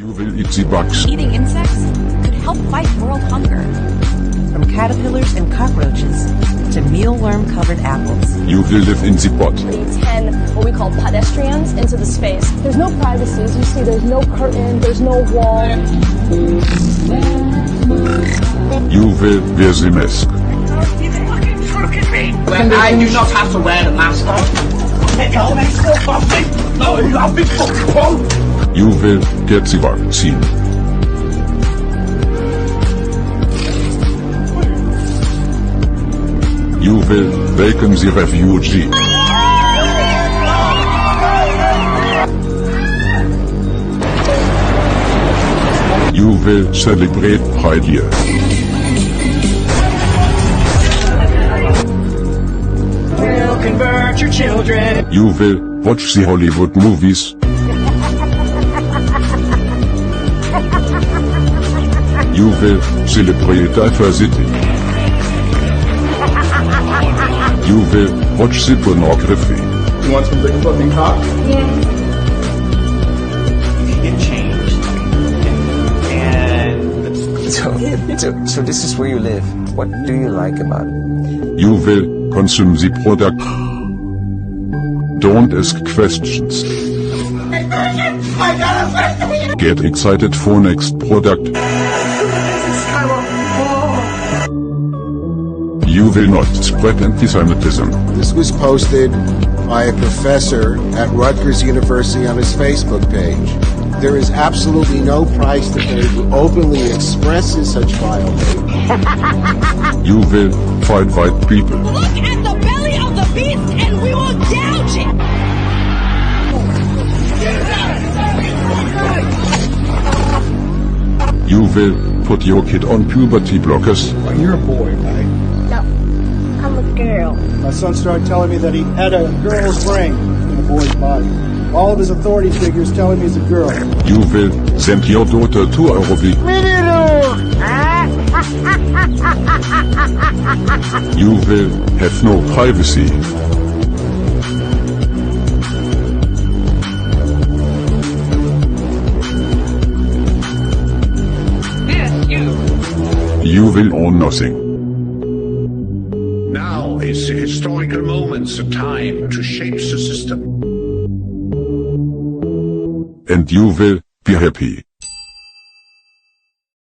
You will eat the bugs. Eating insects could help fight world hunger. From caterpillars and cockroaches to mealworm-covered apples. You will live in the pot. 10 what we call pedestrians into the space. There's no privacy. As you see, there's no curtain, there's no wall. You will wear the mask. You fucking fucking me! Well, I do not have to wear the mask. No, I've been fucking punk. You will get the vaccine. You will welcome the refugee. You will celebrate Pride Year. We'll convert your children. You will watch the Hollywood movies. You will celebrate diversity. You will watch the pornography. You want some big fucking cock? It changed. And So this is where you live. What do you like about it? You will consume the product. Don't ask questions. Get excited for next product. You will not spread anti-Semitism. This was posted by a professor at Rutgers University on his Facebook page. There is absolutely no price to pay to openly express such vile hate. You will fight white people. Look at the belly of the beast and we will gouge it! You will put your kid on puberty blockers. You're a boy, right? No, I'm a girl. My son started telling me that he had a girl's brain in a boy's body. All of his authority figures telling me he's a girl. You will send your daughter to Eurovision. You will have no privacy. You will own nothing. Now is the historical moment, the time to shape the system. And you will be happy.